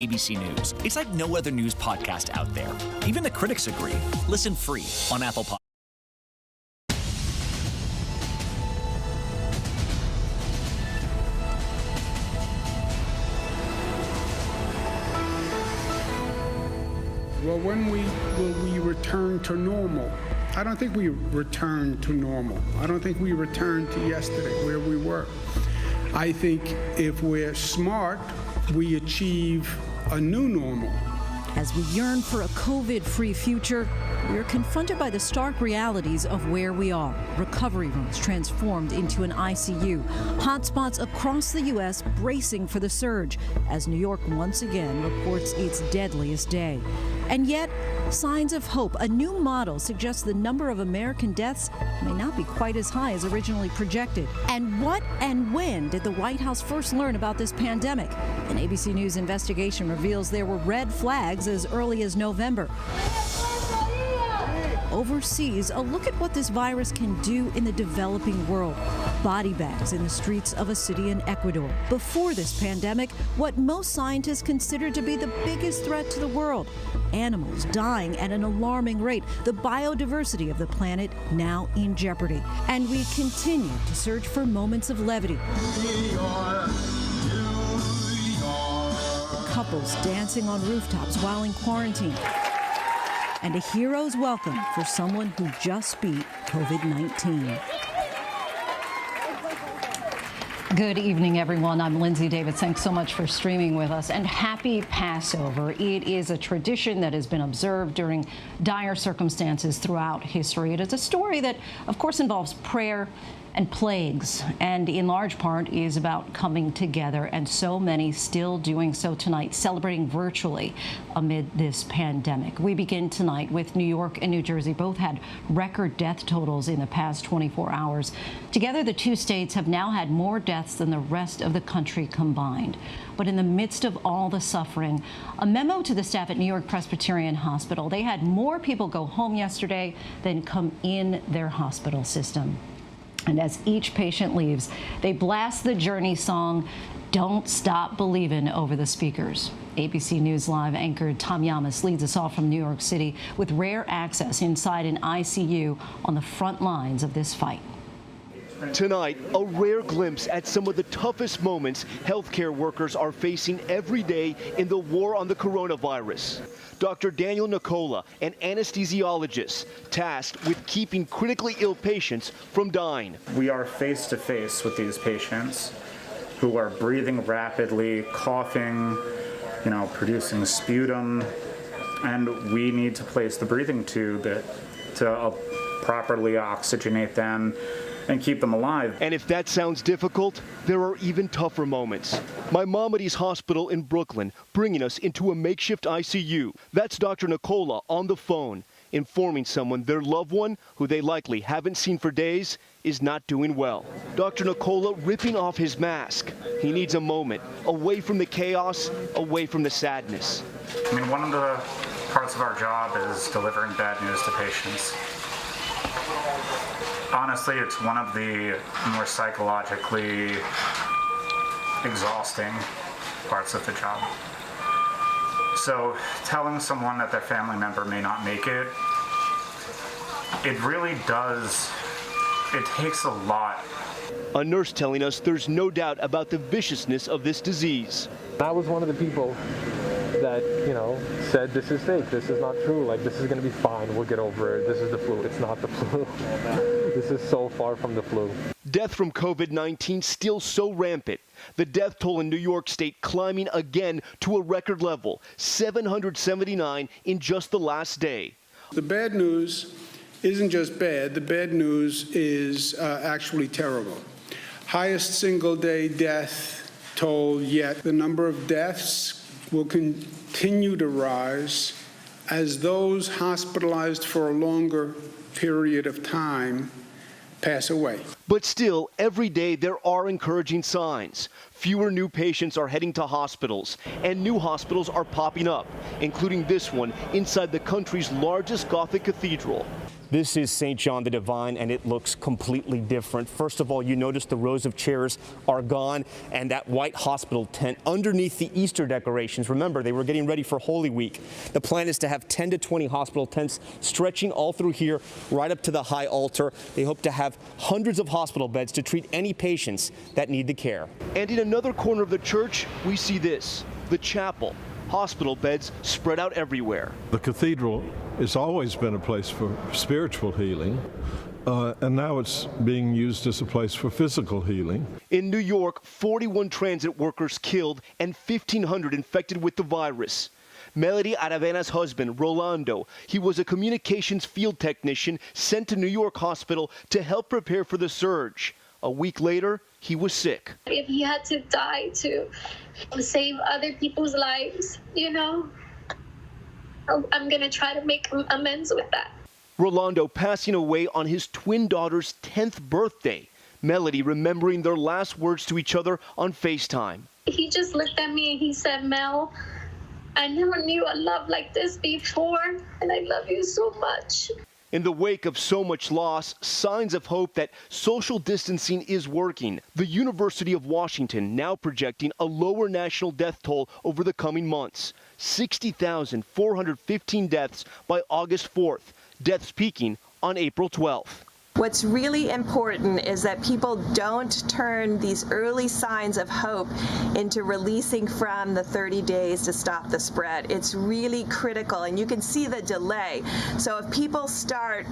ABC News. It's like no other news podcast out there. Even the critics agree. Listen free on Apple Podcasts. Well, when will we return to normal? I don't think we return to normal. I don't think we return to yesterday, where we were. I think if we're smart, we achieve a new normal. As we yearn for a COVID-free future, we are confronted by the stark realities of where we are. Recovery rooms transformed into an ICU. Hotspots across the U.S. bracing for the surge as New York once again reports its deadliest day. And yet, signs of hope. A new model suggests the number of American deaths may not be quite as high as originally projected. And what and when did the White House first learn about this pandemic? An ABC News investigation reveals there were red flags as early as November. Overseas, a look at what this virus can do in the developing world. Body bags in the streets of a city in Ecuador. Before this pandemic, what most scientists considered to be the biggest threat to the world. Animals dying at an alarming rate. The biodiversity of the planet now in jeopardy. And we continue to search for moments of levity. Couples dancing on rooftops while in quarantine. And a hero's welcome for someone who just beat COVID-19. Good evening, everyone. I'm Lindsay Davis. Thanks so much for streaming with us. And happy Passover. It is a tradition that has been observed during dire circumstances throughout history. It is a story that, of course, involves prayer and plagues, and in large part is about coming together, and so many still doing so tonight, celebrating virtually amid this pandemic. We begin tonight with New York and New Jersey. Both had record death totals in the past 24 hours. Together, the two states have now had more deaths than the rest of the country combined. But in the midst of all the suffering, a memo to the staff at New York Presbyterian Hospital. They had more people go home yesterday than come in their hospital system. And as each patient leaves, they blast the Journey song, "Don't Stop Believin'," over the speakers. ABC News Live anchor Tom Yamas leads us all from New York City with rare access inside an ICU on the front lines of this fight. Tonight, a rare glimpse at some of the toughest moments healthcare workers are facing every day in the war on the coronavirus. Dr. Daniel Nicola, an anesthesiologist, tasked with keeping critically ill patients from dying. We are face to face with these patients who are breathing rapidly, coughing, producing sputum, and we need to place the breathing tube to properly oxygenate them and keep them alive. And if that sounds difficult, there are even tougher moments. Maimonides Hospital in Brooklyn bringing us into a makeshift ICU. That's Dr. Nicola on the phone, informing someone their loved one, who they likely haven't seen for days, is not doing well. Dr. Nicola ripping off his mask. He needs a moment, away from the chaos, away from the sadness. One of the parts of our job is delivering bad news to patients. Honestly, it's one of the more psychologically exhausting parts of the job. So telling someone that their family member may not make it, it really does, it takes a lot. A nurse telling us there's no doubt about the viciousness of this disease. I was one of the people that, said this is fake, this is not true, this is going to be fine, we'll get over it, this is the flu. It's not the flu. This is so far from the flu. Death from COVID-19 still so rampant. The death toll in New York State climbing again to a record level, 779 in just the last day. The bad news isn't just bad, the bad news is actually terrible. Highest single day death toll yet. The number of deaths will continue to rise as those hospitalized for a longer period of time pass away. But still, every day there are encouraging signs. Fewer new patients are heading to hospitals, and new hospitals are popping up, including this one inside the country's largest Gothic cathedral. This is St. John the Divine, and it looks completely different. First of all, you notice the rows of chairs are gone, and that white hospital tent underneath the Easter decorations. Remember, they were getting ready for Holy Week. The plan is to have 10 to 20 hospital tents stretching all through here, right up to the high altar. They hope to have hundreds of hospital beds to treat any patients that need the care. And in another corner of the church, we see this, the chapel. Hospital beds spread out everywhere. The cathedral has always been a place for spiritual healing, and now it's being used as a place for physical healing. In New York, 41 transit workers killed and 1,500 infected with the virus. Melody Aravena's husband, Rolando, he was a communications field technician sent to New York Hospital to help prepare for the surge. A week later, he was sick. If he had to die to save other people's lives, you know, I'm going to try to make amends with that. Rolando passing away on his twin daughter's 10th birthday. Melody remembering their last words to each other on FaceTime. He just looked at me and he said, Mel, I never knew a love like this before, and I love you so much. In the wake of so much loss, signs of hope that social distancing is working. The University of Washington now projecting a lower national death toll over the coming months. 60,415 deaths by August 4th, deaths peaking on April 12th. What's really important is that people don't turn these early signs of hope into releasing from the 30 days to stop the spread. It's really critical, and you can see the delay. So if people start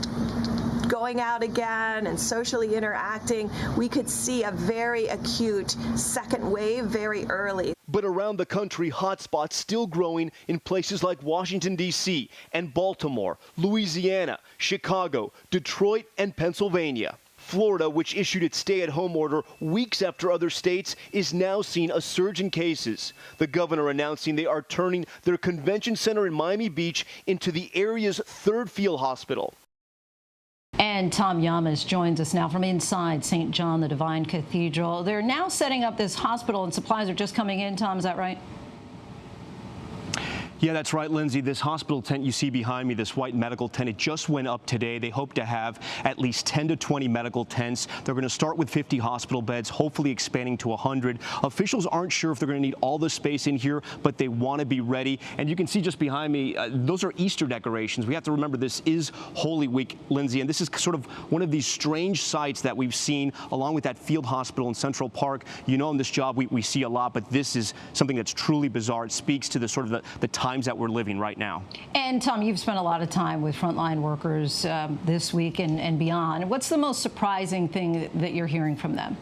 going out again and socially interacting, we could see a very acute second wave very early. But around the country, hotspots still growing in places like Washington, D.C. and Baltimore, Louisiana, Chicago, Detroit, and Pennsylvania. Florida, which issued its stay-at-home order weeks after other states, is now seeing a surge in cases. The governor announcing they are turning their convention center in Miami Beach into the area's third field hospital. And Tom Yamas joins us now from inside St. John the Divine Cathedral. They're now setting up this hospital, and supplies are just coming in. Tom, is that right? Yeah, that's right, Lindsay. This hospital tent you see behind me, this white medical tent, it just went up today. They hope to have at least 10 to 20 medical tents. They're going to start with 50 hospital beds, hopefully expanding to 100. Officials aren't sure if they're going to need all the space in here, but they want to be ready. And you can see just behind me, those are Easter decorations. We have to remember this is Holy Week, Lindsay, and this is sort of one of these strange sights that we've seen along with that field hospital in Central Park. You know, in this job, we see a lot, but this is something that's truly bizarre. It speaks to the sort of the times that we're living right now. And Tom, you've spent a lot of time with frontline workers this week and beyond. What's the most surprising thing that you're hearing from them?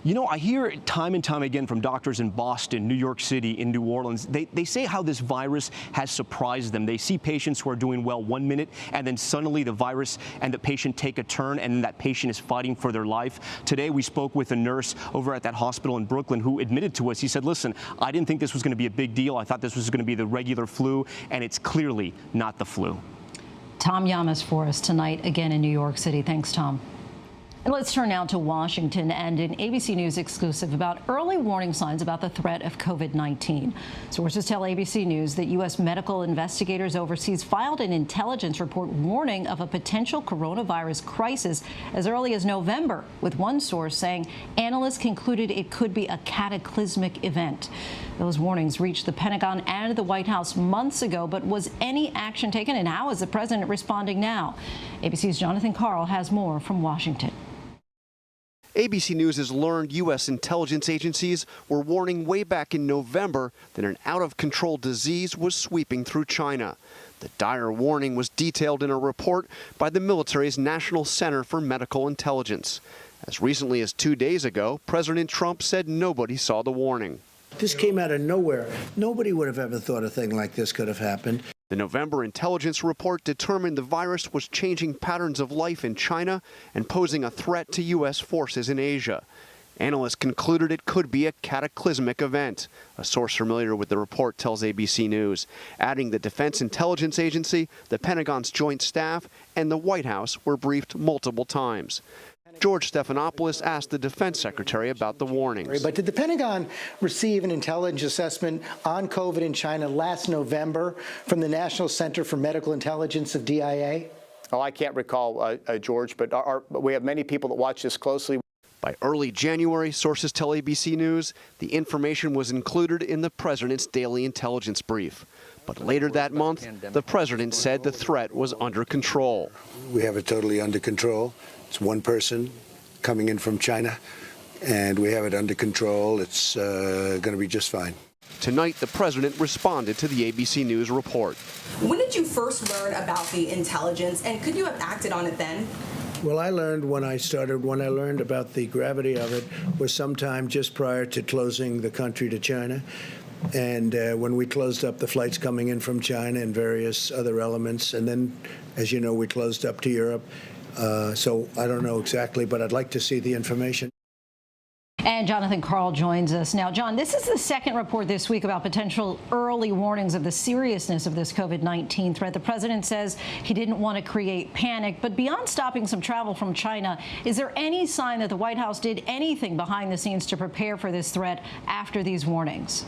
You know, I hear time and time again from doctors in Boston, New York City, in New Orleans. They say how this virus has surprised them. They see patients who are doing well 1 minute, and then suddenly the virus and the patient take a turn, and that patient is fighting for their life. Today, we spoke with a nurse over at that hospital in Brooklyn who admitted to us, he said, listen, I didn't think this was going to be a big deal. I thought this was going to be the regular flu, and it's clearly not the flu. Tom Yamas for us tonight, again in New York City. Thanks, Tom. And let's turn now to Washington and an ABC News exclusive about early warning signs about the threat of COVID-19. Sources tell ABC News that U.S. medical investigators overseas filed an intelligence report warning of a potential coronavirus crisis as early as November, with one source saying analysts concluded it could be a cataclysmic event. Those warnings reached the Pentagon and the White House months ago, but was any action taken, and how is the president responding now? ABC's Jonathan Karl has more from Washington. ABC News has learned U.S. intelligence agencies were warning way back in November that an out-of-control disease was sweeping through China. The dire warning was detailed in a report by the military's National Center for Medical Intelligence. As recently as 2 days ago, President Trump said nobody saw the warning. This came out of nowhere. Nobody would have ever thought a thing like this could have happened. The November intelligence report determined the virus was changing patterns of life in China and posing a threat to U.S. forces in Asia. Analysts concluded it could be a cataclysmic event. A source familiar with the report tells ABC News, adding the Defense Intelligence Agency, the Pentagon's Joint Staff, and the White House were briefed multiple times. George Stephanopoulos asked the defense secretary about the warnings. But did the Pentagon receive an intelligence assessment on COVID in China last November from the National Center for Medical Intelligence of DIA? Oh, I can't recall, George, but we have many people that watch this closely. By early January, sources tell ABC News, the information was included in the president's daily intelligence brief. But later that month, the president said the threat was under control. We have it totally under control. It's one person coming in from China, and we have it under control. It's going to be just fine. Tonight, the president responded to the ABC News report. When did you first learn about the intelligence, and could you have acted on it then? Well, I learned when I learned about the gravity of it was sometime just prior to closing the country to China. And when we closed up the flights coming in from China and various other elements, and then, as you know, we closed up to Europe. So I don't know exactly, but I'd like to see the information. And Jonathan Karl joins us now. John, this is the second report this week about potential early warnings of the seriousness of this COVID-19 threat. The president says he didn't want to create panic, but beyond stopping some travel from China, is there any sign that the White House did anything behind the scenes to prepare for this threat after these warnings?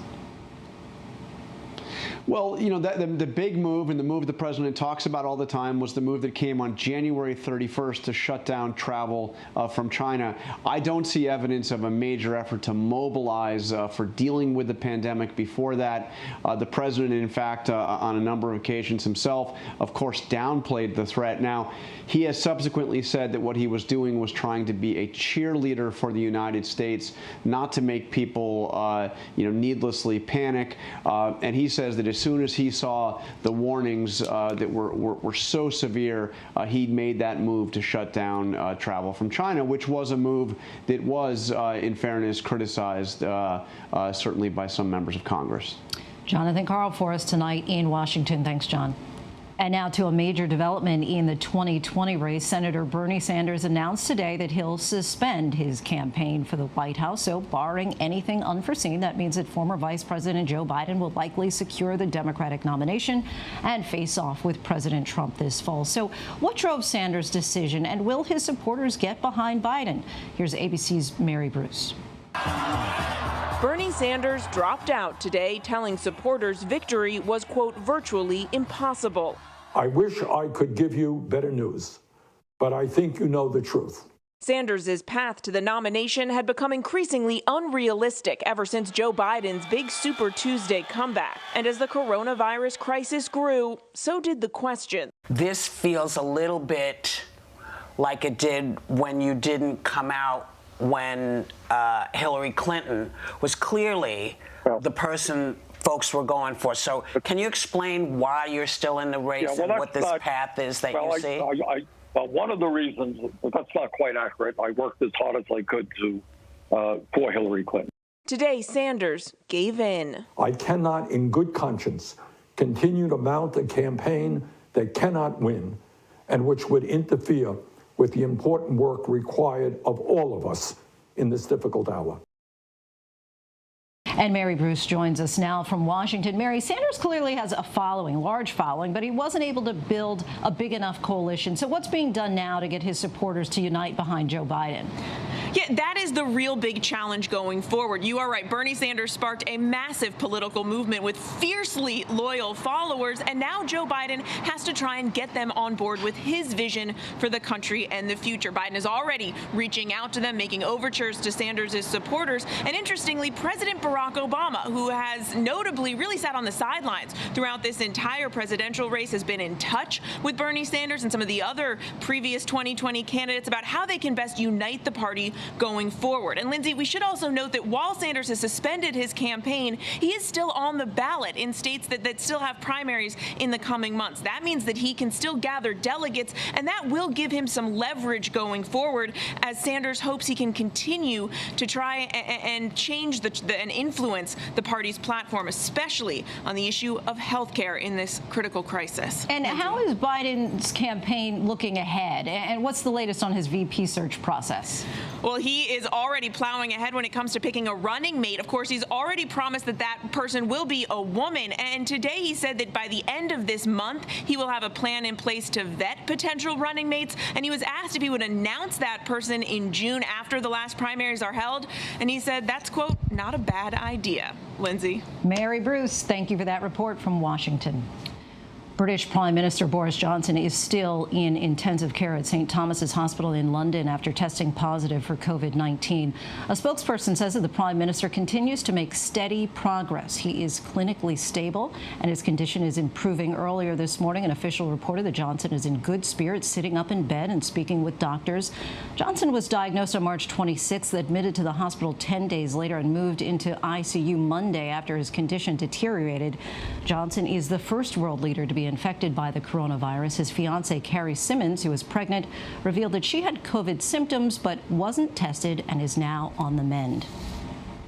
Well, you know, the big move and the move the president talks about all the time was the move that came on January 31st to shut down travel from China. I don't see evidence of a major effort to mobilize for dealing with the pandemic before that. The president, in fact, on a number of occasions himself, of course, downplayed the threat. Now, he has subsequently said that what he was doing was trying to be a cheerleader for the United States, not to make people, needlessly panic. And he says that as soon as he saw the warnings that were so severe, he made that move to shut down travel from China, which was a move that was, in fairness, criticized certainly by some members of Congress. Jonathan Karl for us tonight in Washington. Thanks, John. And now to a major development in the 2020 race. Senator Bernie Sanders announced today that he'll suspend his campaign for the White House. So barring anything unforeseen, that means that former Vice President Joe Biden will likely secure the Democratic nomination and face off with President Trump this fall. So what drove Sanders' decision, and will his supporters get behind Biden? Here's ABC's Mary Bruce. Bernie Sanders dropped out today, telling supporters victory was, quote, virtually impossible. I wish I could give you better news, but I think you know the truth. Sanders' path to the nomination had become increasingly unrealistic ever since Joe Biden's big Super Tuesday comeback. And as the coronavirus crisis grew, so did the question. This feels a little bit like it did when you didn't come out when Hillary Clinton was clearly the person folks were going for. So can you explain why you're still in the race and what this path is that you see? Well, one of the reasons, but that's not quite accurate, I worked as hard as I could for Hillary Clinton. Today, Sanders gave in. I cannot, in good conscience, continue to mount a campaign that cannot win and which would interfere with the important work required of all of us in this difficult hour. And Mary Bruce joins us now from Washington. Mary, Sanders clearly has a following, large following, but he wasn't able to build a big enough coalition. So what's being done now to get his supporters to unite behind Joe Biden? Yeah, that is the real big challenge going forward. You are right. Bernie Sanders sparked a massive political movement with fiercely loyal followers, and now Joe Biden has to try and get them on board with his vision for the country and the future. Biden is already reaching out to them, making overtures to Sanders' supporters. And interestingly, President Barack Obama, who has notably really sat on the sidelines throughout this entire presidential race, has been in touch with Bernie Sanders and some of the other previous 2020 candidates about how they can best unite the party going forward. And Lindsay, we should also note that while Sanders has suspended his campaign, he is still on the ballot in states that still have primaries in the coming months. That means that he can still gather delegates, and that will give him some leverage going forward as Sanders hopes he can continue to try and change and influence the party's platform, especially on the issue of health care in this critical crisis. And how is Biden's campaign looking ahead? And what's the latest on his VP search process? Well, Well, he is already plowing ahead when it comes to picking a running mate. Of course, he's already promised that that person will be a woman. And today he said that by the end of this month, he will have a plan in place to vet potential running mates. And he was asked if he would announce that person in June after the last primaries are held. And he said that's, quote, not a bad idea. Lindsay. Mary Bruce, thank you for that report from Washington. British Prime Minister Boris Johnson is still in intensive care at St. Thomas's Hospital in London after testing positive for COVID-19. A spokesperson says that the Prime Minister continues to make steady progress. He is clinically stable and his condition is improving. Earlier this morning, an official reported that Johnson is in good spirits, sitting up in bed and speaking with doctors. Johnson was diagnosed on March 26th, admitted to the hospital 10 days later and moved into ICU Monday after his condition deteriorated. Johnson is the first world leader to be infected by the coronavirus. His fiancée, Carrie Simmons, who is pregnant, revealed that she had COVID symptoms but wasn't tested and is now on the mend.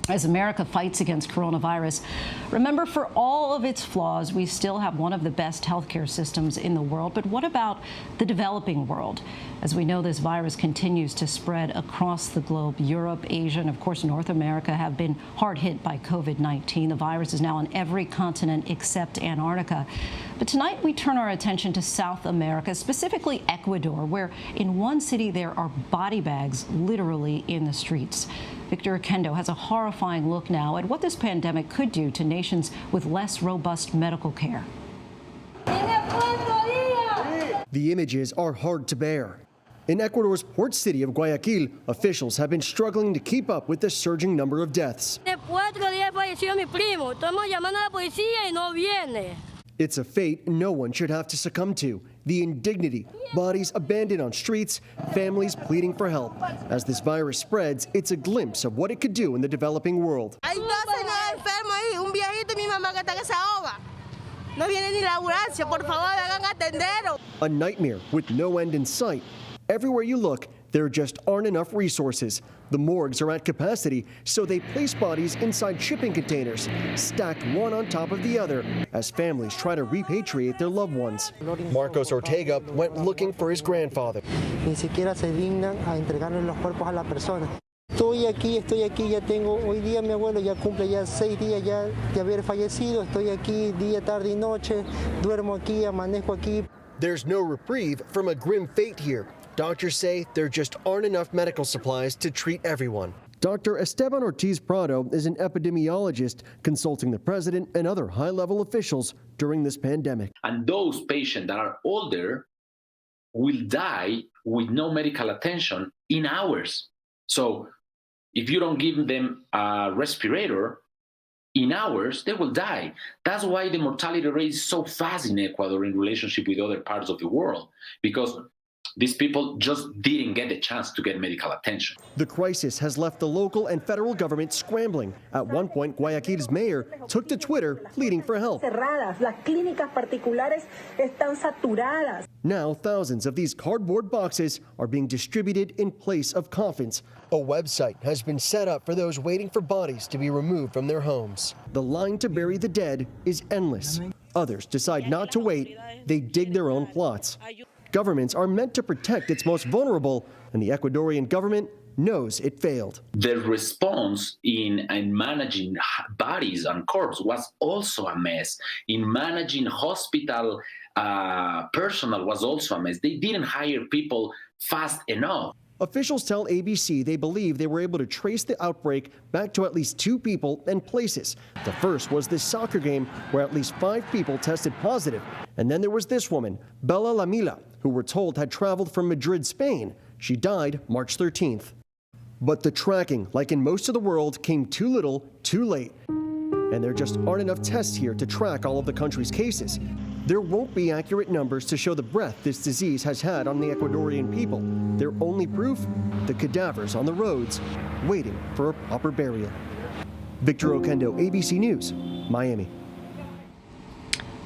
As America fights against coronavirus, remember, for all of its flaws, we still have one of the best healthcare systems in the world. But what about the developing world? As we know, this virus continues to spread across the globe. Europe, Asia, and of course North America have been hard hit by COVID-19. The virus is now on every continent except Antarctica. But tonight we turn our attention to South America, specifically Ecuador, where in one city there are body bags literally in the streets. Victor Oquendo has a horrifying look now at what this pandemic could do to nations with less robust medical care. The images are hard to bear. In Ecuador's port city of Guayaquil, officials have been struggling to keep up with the surging number of deaths. It's a fate no one should have to succumb to. The indignity, bodies abandoned on streets, families pleading for help. As this virus spreads, it's a glimpse of what it could do in the developing world. A nightmare with no end in sight. Everywhere you look, there just aren't enough resources. The morgues are at capacity, so they place bodies inside shipping containers, stacked one on top of the other, as families try to repatriate their loved ones. Marcos Ortega went looking for his grandfather. Ni siquiera se dignan a entregarle los cuerpos a la persona. Estoy aquí, ya tengo, hoy día mi abuelo ya cumple ya 6 días ya de haber fallecido. Estoy aquí día, tarde y noche, duermo aquí, amanezco aquí. There's no reprieve from a grim fate here. Doctors say there just aren't enough medical supplies to treat everyone. Dr. Esteban Ortiz Prado is an epidemiologist consulting the president and other high-level officials during this pandemic. And those patients that are older will die with no medical attention in hours. So if you don't give them a respirator, in hours, they will die. That's why the mortality rate is so fast in Ecuador in relationship with other parts of the world, because these people just didn't get the chance to get medical attention. The crisis has left the local and federal government scrambling. At one point, Guayaquil's mayor took to Twitter pleading for help. Now, thousands of these cardboard boxes are being distributed in place of coffins. A website has been set up for those waiting for bodies to be removed from their homes. The line to bury the dead is endless. Others decide not to wait. They dig their own plots. Governments are meant to protect its most vulnerable, and the Ecuadorian government knows it failed. The response in managing bodies and corpses was also a mess. In managing hospital personnel was also a mess. They didn't hire people fast enough. Officials tell ABC they believe they were able to trace the outbreak back to at least 2 people and places. The first was this soccer game where at least 5 people tested positive. And then there was this woman, Bella Lamila, who we're told had traveled from Madrid, Spain. She died March 13th. But the tracking, like in most of the world, came too little, too late. And there just aren't enough tests here to track all of the country's cases. There won't be accurate numbers to show the breadth this disease has had on the Ecuadorian people. Their only proof? The cadavers on the roads, waiting for a proper burial. Victor Oquendo, ABC News, Miami.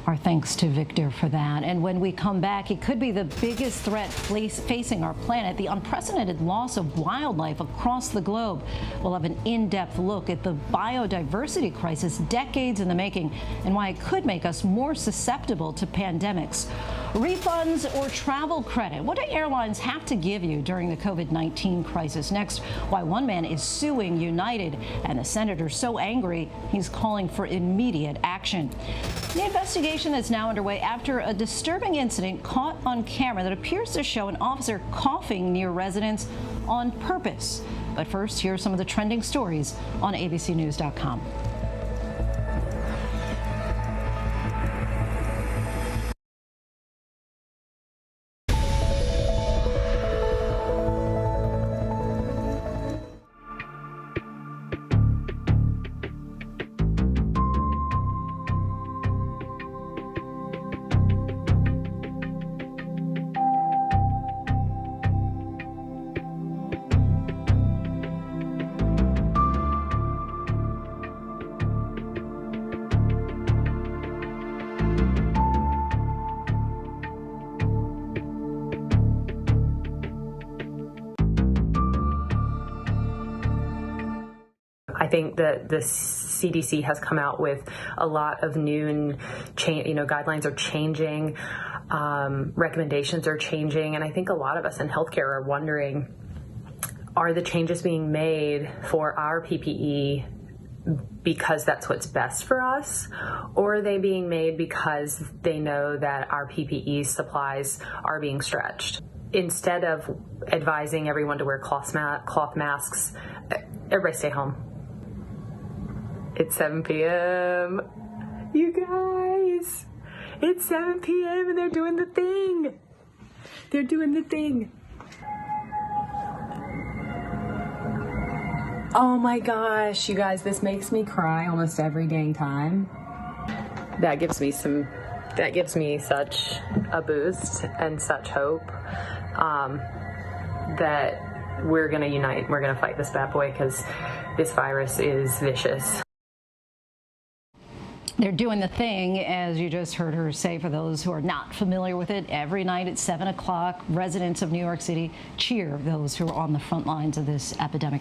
Our thanks to Victor for that. And when we come back, it could be the biggest threat facing our planet, the unprecedented loss of wildlife across the globe. We'll have an in-depth look at the biodiversity crisis decades in the making and why it could make us more susceptible to pandemics. Refunds or travel credit? What do airlines have to give you during the COVID-19 crisis? Next, why one man is suing United and the senator so angry he's calling for immediate action. The investigation that's now underway after a disturbing incident caught on camera that appears to show an officer coughing near residents on purpose. But first, here are some of the trending stories on abcnews.com. I think that the CDC has come out with a lot of new guidelines are changing, recommendations are changing, and I think a lot of us in healthcare are wondering, are the changes being made for our PPE because that's what's best for us, or are they being made because they know that our PPE supplies are being stretched? Instead of advising everyone to wear cloth masks, everybody stay home. It's 7 p.m. You guys, it's 7 p.m. and they're doing the thing. They're doing the thing. Oh my gosh, you guys, this makes me cry almost every dang time. That gives me such a boost and such hope that we're gonna unite. We're gonna fight this bad boy because this virus is vicious. They're doing the thing, as you just heard her say, for those who are not familiar with it. Every night at 7 o'clock, residents of New York City cheer those who are on the front lines of this epidemic.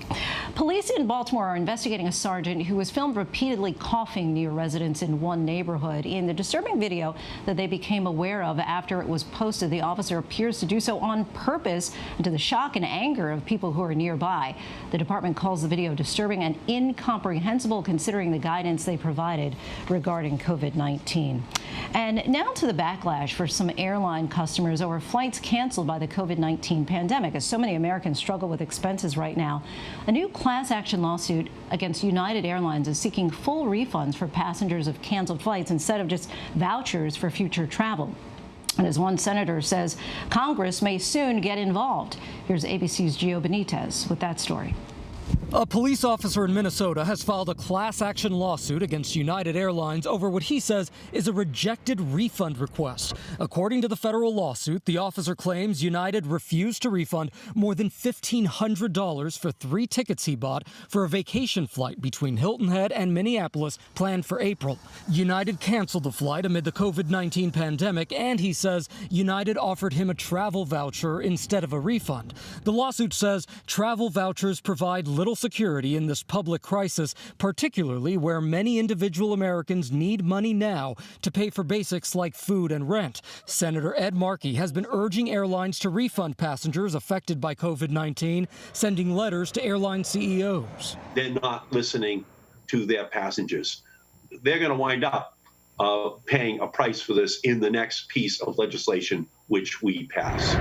Police in Baltimore are investigating a sergeant who was filmed repeatedly coughing near residents in one neighborhood. In the disturbing video that they became aware of after it was posted, the officer appears to do so on purpose and to the shock and anger of people who are nearby. The department calls the video disturbing and incomprehensible considering the guidance they provided regarding COVID-19. And now to the backlash for some airline customers over flights canceled by the COVID-19 pandemic. As so many Americans struggle with expenses right now, a new class action lawsuit against United Airlines is seeking full refunds for passengers of canceled flights instead of just vouchers for future travel. And as one senator says, Congress may soon get involved. Here's ABC's Gio Benitez with that story. A police officer in Minnesota has filed a class action lawsuit against United Airlines over what he says is a rejected refund request. According to the federal lawsuit, the officer claims United refused to refund more than $1,500 for 3 tickets he bought for a vacation flight between Hilton Head and Minneapolis planned for April. United canceled the flight amid the COVID-19 pandemic, and he says United offered him a travel voucher instead of a refund. The lawsuit says travel vouchers provide little security in this public crisis, particularly where many individual Americans need money now to pay for basics like food and rent. Senator Ed Markey has been urging airlines to refund passengers affected by COVID-19, sending letters to airline CEOs. They're not listening to their passengers. They're going to wind up paying a price for this in the next piece of legislation which we pass.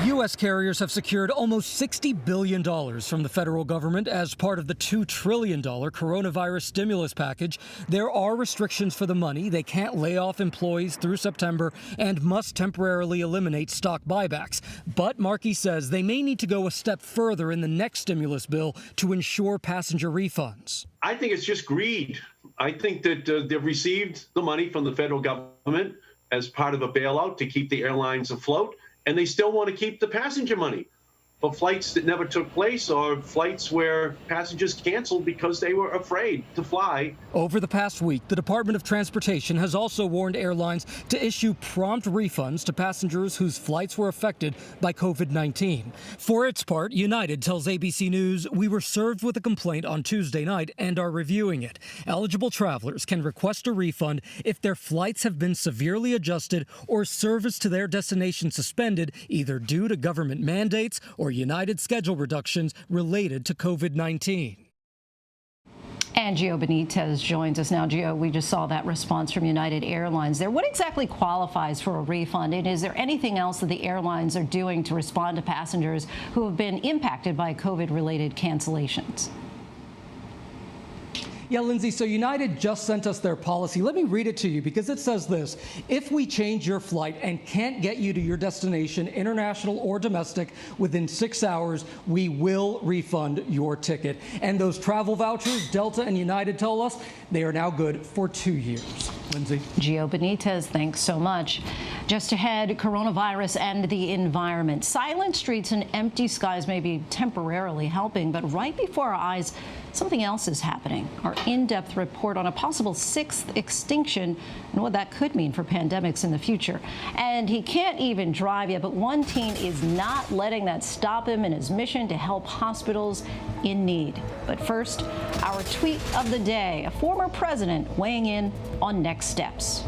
U.S. carriers have secured almost $60 billion from the federal government as part of the $2 trillion coronavirus stimulus package. There are restrictions for the money. They can't lay off employees through September and must temporarily eliminate stock buybacks. But Markey says they may need to go a step further in the next stimulus bill to ensure passenger refunds. I think it's just greed. I think that they've received the money from the federal government as part of a bailout to keep the airlines afloat, and they still want to keep the passenger money. for flights that never took place or flights where passengers canceled because they were afraid to fly. Over the past week, the Department of Transportation has also warned airlines to issue prompt refunds to passengers whose flights were affected by COVID-19. For its part, United tells ABC News, "We were served with a complaint on Tuesday night and are reviewing it. Eligible travelers can request a refund if their flights have been severely adjusted or service to their destination suspended, either due to government mandates or United schedule reductions related to COVID-19. And Gio Benitez joins us now. Gio, we just saw that response from United Airlines there. What exactly qualifies for a refund? And is there anything else that the airlines are doing to respond to passengers who have been impacted by COVID-related cancellations? Yeah, Lindsay, so United just sent us their policy. Let me read it to you because it says this: if we change your flight and can't get you to your destination, international or domestic, within 6 hours, we will refund your ticket. And those travel vouchers, Delta and United tell us, they are now good for 2 years. Lindsay. Gio Benitez, thanks so much. Just ahead, coronavirus and the environment. Silent streets and empty skies may be temporarily helping, but right before our eyes, something else is happening. Our in-depth report on a possible 6th extinction and what that could mean for pandemics in the future. And he can't even drive yet, but one teen is not letting that stop him in his mission to help hospitals in need. But first, our tweet of the day, a former president weighing in on next steps.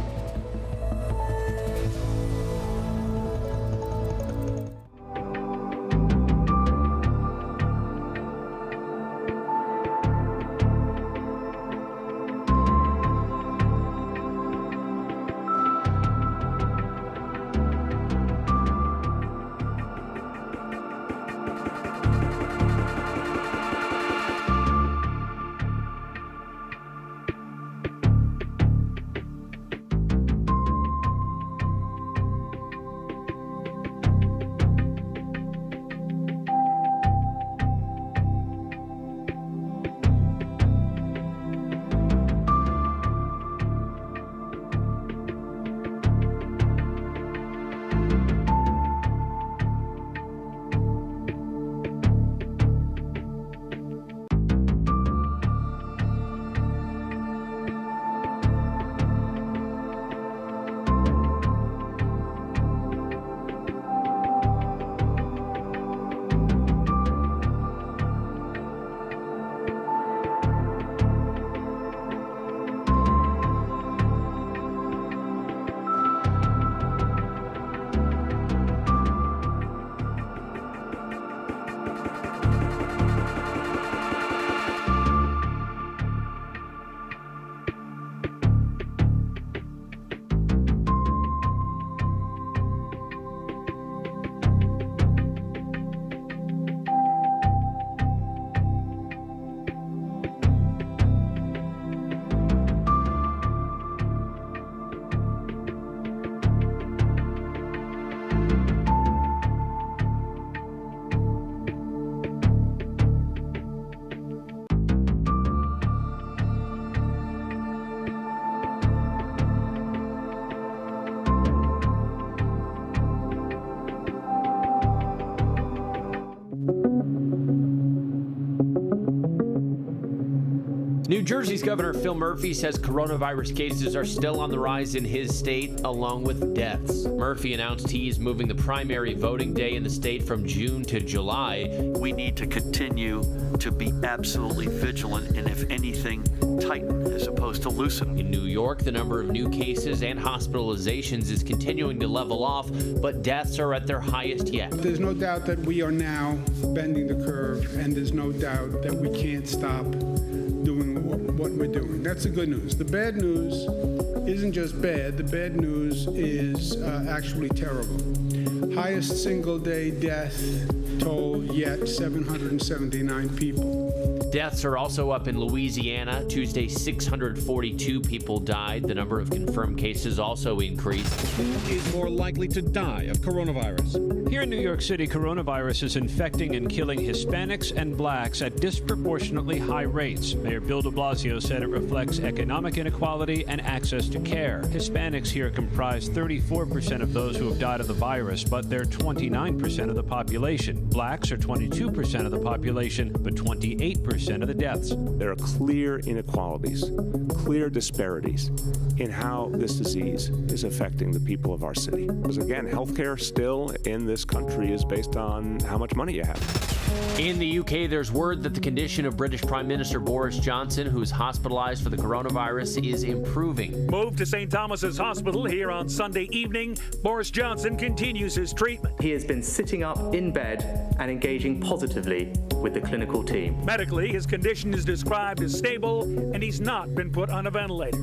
New Jersey's Governor Phil Murphy says coronavirus cases are still on the rise in his state, along with deaths. Murphy announced he is moving the primary voting day in the state from June to July. We need to continue to be absolutely vigilant and, if anything, tighten as opposed to loosen. In New York, the number of new cases and hospitalizations is continuing to level off, but deaths are at their highest yet. There's no doubt that we are now bending the curve, and there's no doubt that we can't stop doing what we're doing. That's the good news. The bad news isn't just bad. The bad news is actually terrible. Highest single day death toll yet, 779 people. Deaths are also up in Louisiana. Tuesday, 642 people died. The number of confirmed cases also increased. Who is more likely to die of coronavirus? Here in New York City, coronavirus is infecting and killing Hispanics and blacks at disproportionately high rates. Mayor Bill de Blasio said it reflects economic inequality and access to care. Hispanics here comprise 34% of those who have died of the virus, but they're 29% of the population. Blacks are 22% of the population, but 28% of the deaths. There are clear inequalities, clear disparities in how this disease is affecting the people of our city. Because again, healthcare still in this country is based on how much money you have. In the UK, there's word that the condition of British Prime Minister Boris Johnson, who's hospitalized for the coronavirus, is improving. Moved to St. Thomas's Hospital here on Sunday evening, Boris Johnson continues his treatment. He has been sitting up in bed and engaging positively with the clinical team. Medically, his condition is described as stable, and he's not been put on a ventilator.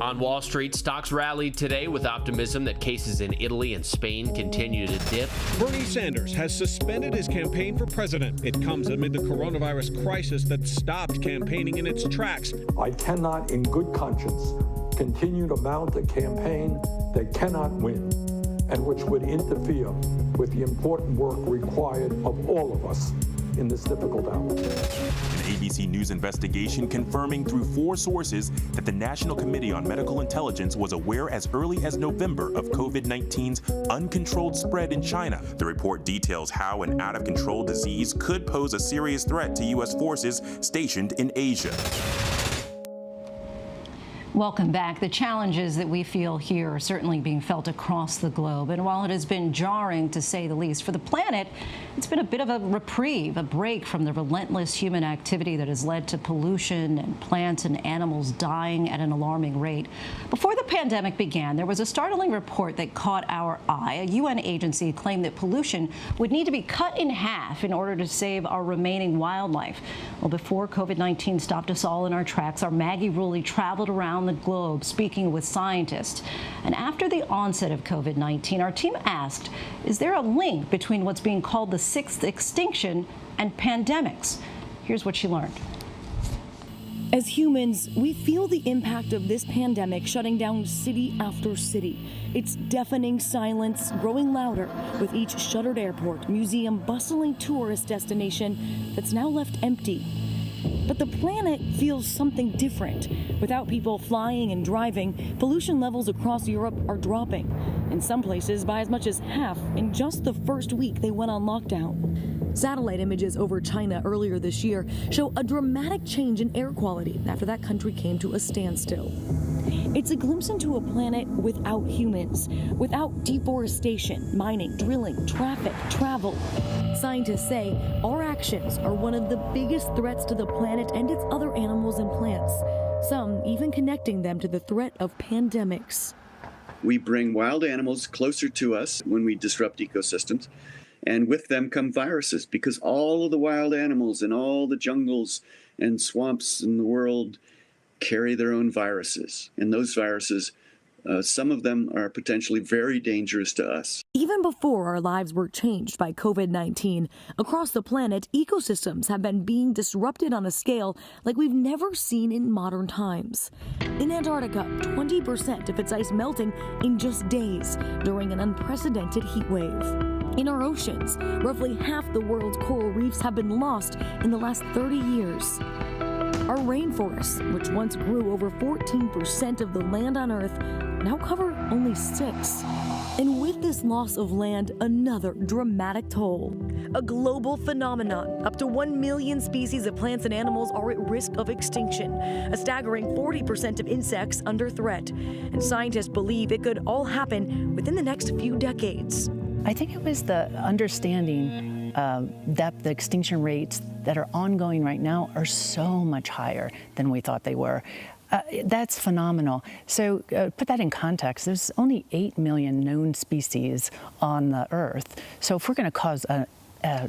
On Wall Street, stocks rallied today with optimism that cases in Italy and Spain continue to dip. Bernie Sanders has suspended his campaign for president. It comes amid the coronavirus crisis that stopped campaigning in its tracks. I cannot, in good conscience, continue to mount a campaign that cannot win and which would interfere with the important work required of all of us in this difficult hour. An ABC News investigation confirming through 4 sources that the National Committee on Medical Intelligence was aware as early as November of COVID-19's uncontrolled spread in China. The report details how an out-of-control disease could pose a serious threat to U.S. forces stationed in Asia. Welcome back. The challenges that we feel here are certainly being felt across the globe. And while it has been jarring, to say the least, for the planet, it's been a bit of a reprieve, a break from the relentless human activity that has led to pollution and plants and animals dying at an alarming rate. Before the pandemic began, there was a startling report that caught our eye. A UN agency claimed that pollution would need to be cut in half in order to save our remaining wildlife. Well, before COVID-19 stopped us all in our tracks, our Maggie Rulli traveled around the globe speaking with scientists. And after the onset of COVID-19, our team asked, is there a link between what's being called the sixth extinction and pandemics? Here's what she learned. As humans, we feel the impact of this pandemic shutting down city after city. Its deafening silence growing louder with each shuttered airport, museum, bustling tourist destination that's now left empty. But the planet feels something different. Without people flying and driving, pollution levels across Europe are dropping. In some places by as much as half in just the first week they went on lockdown. Satellite images over China earlier this year show a dramatic change in air quality after that country came to a standstill. It's a glimpse into a planet without humans, without deforestation, mining, drilling, traffic, travel. Scientists say our actions are one of the biggest threats to the planet and its other animals and plants, some even connecting them to the threat of pandemics. We bring wild animals closer to us when we disrupt ecosystems, and with them come viruses, because all of the wild animals in all the jungles and swamps in the world carry their own viruses. And those viruses, some of them are potentially very dangerous to us. Even before our lives were changed by COVID-19, across the planet, ecosystems have been being disrupted on a scale like we've never seen in modern times. In Antarctica, 20% of its ice melting in just days during an unprecedented heat wave. In our oceans, roughly half the world's coral reefs have been lost in the last 30 years. Our rainforests, which once grew over 14% of the land on Earth, now cover only 6%. And with this loss of land, another dramatic toll. A global phenomenon. Up to 1 million species of plants and animals are at risk of extinction. A staggering 40% of insects under threat. And scientists believe it could all happen within the next few decades. I think it was the understanding that the extinction rates that are ongoing right now are so much higher than we thought they were. That's phenomenal. So put that in context, there's only 8 million known species on the Earth. So if we're going to cause an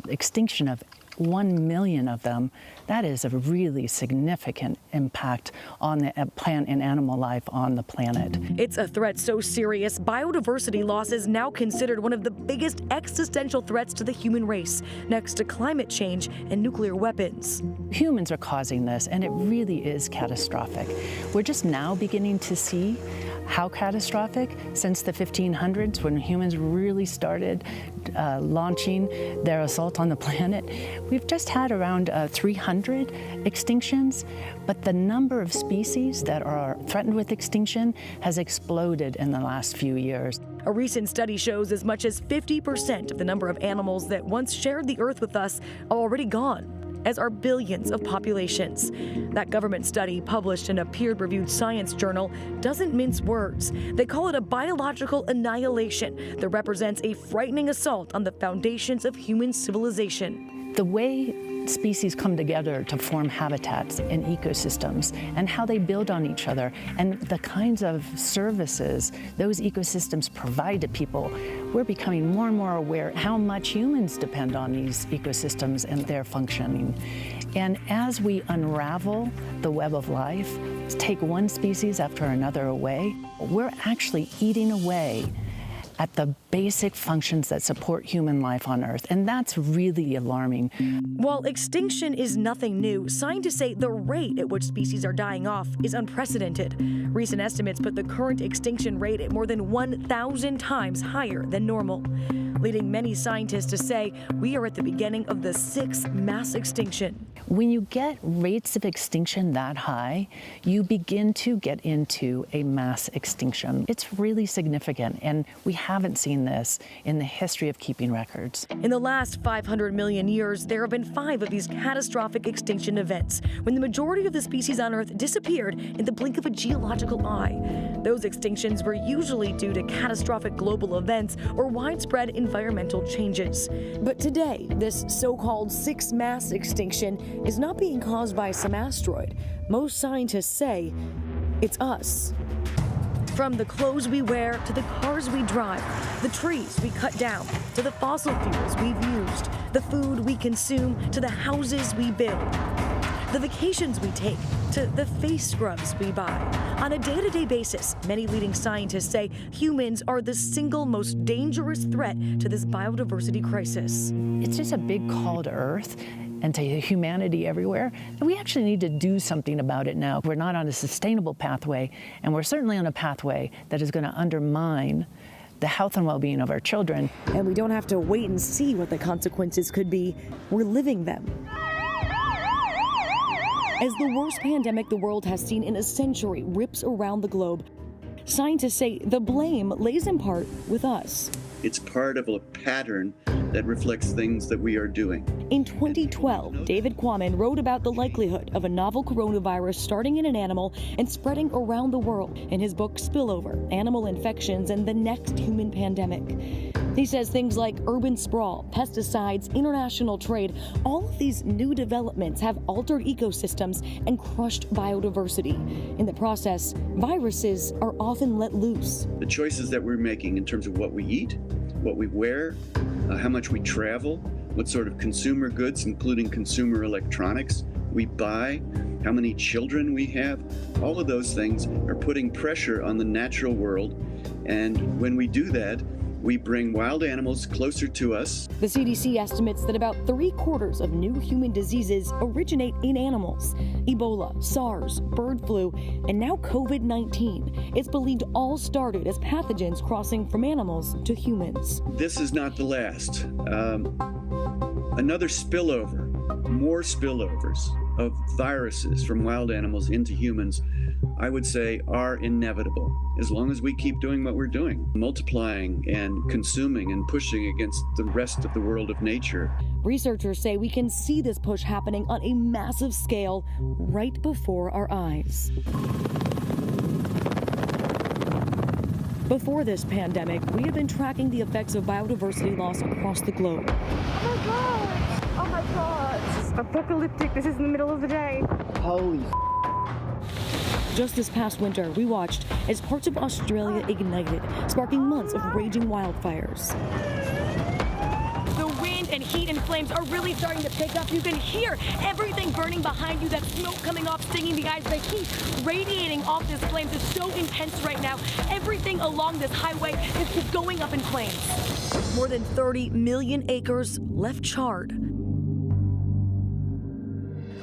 extinction of 1 million of them, that is a really significant impact on the plant and animal life on the planet. It's a threat so serious, biodiversity loss is now considered one of the biggest existential threats to the human race, next to climate change and nuclear weapons. Humans are causing this, and it really is catastrophic. We're just now beginning to see how catastrophic since the 1500s, when humans really started launching their assault on the planet. We've just had around 300 extinctions, but the number of species that are threatened with extinction has exploded in the last few years. A recent study shows as much as 50% of the number of animals that once shared the earth with us are already gone, as are billions of populations. That government study, published in a peer-reviewed science journal, doesn't mince words. They call it a biological annihilation that represents a frightening assault on the foundations of human civilization. The way species come together to form habitats in ecosystems and how they build on each other and the kinds of services those ecosystems provide to people, we're becoming more and more aware how much humans depend on these ecosystems and their functioning. And as we unravel the web of life, take one species after another away, we're actually eating away at the basic functions that support human life on Earth, and that's really alarming. While extinction is nothing new, scientists say the rate at which species are dying off is unprecedented. Recent estimates put the current extinction rate at more than 1,000 times higher than normal, leading many scientists to say we are at the beginning of the 6th mass extinction. When you get rates of extinction that high, you begin to get into a mass extinction. It's really significant, and we haven't seen this in the history of keeping records. In the last 500 million years, there have been 5 of these catastrophic extinction events, when the majority of the species on Earth disappeared in the blink of a geological eye. Those extinctions were usually due to catastrophic global events or widespread environmental changes. But today, this so-called 6th mass extinction is not being caused by some asteroid. Most scientists say it's us. From the clothes we wear to the cars we drive, the trees we cut down to the fossil fuels we've used, the food we consume to the houses we build, the vacations we take to the face scrubs we buy. On a day-to-day basis, many leading scientists say humans are the single most dangerous threat to this biodiversity crisis. It's just a big call to Earth and to humanity everywhere. And we actually need to do something about it now. We're not on a sustainable pathway, and we're certainly on a pathway that is going to undermine the health and well-being of our children. And we don't have to wait and see what the consequences could be. We're living them. As the worst pandemic the world has seen in a century rips around the globe, scientists say the blame lays in part with us. It's part of a pattern that reflects things that we are doing. In 2012, David Quammen wrote about the likelihood of a novel coronavirus starting in an animal and spreading around the world in his book Spillover: Animal Infections and the Next Human Pandemic. He says things like urban sprawl, pesticides, international trade, all of these new developments have altered ecosystems and crushed biodiversity. In the process, viruses are often let loose. The choices that we're making in terms of what we eat, what we wear, how much we travel, what sort of consumer goods, including consumer electronics, we buy, how many children we have, all of those things are putting pressure on the natural world. And when we do that, we bring wild animals closer to us. The CDC estimates that about 3/4 of new human diseases originate in animals. Ebola, SARS, bird flu, and now COVID-19. It's believed all started as pathogens crossing from animals to humans. This is not the last. Another spillover, more spillovers of viruses from wild animals into humans, I would say, are inevitable as long as we keep doing what we're doing, multiplying and consuming and pushing against the rest of the world of nature. Researchers say we can see this push happening on a massive scale right before our eyes. Before this pandemic, we have been tracking the effects of biodiversity loss across the globe. Oh my God! Oh my God! This is apocalyptic. This is in the middle of the day. Holy Just this past winter, we watched as parts of Australia ignited, sparking months of raging wildfires. The wind wind and heat and flames are really starting to pick up. You can hear everything burning behind you, that smoke coming off, stinging the eyes. The heat radiating off this flames is so intense right now. Everything along this highway is just going up in flames. More than 30 million acres left charred.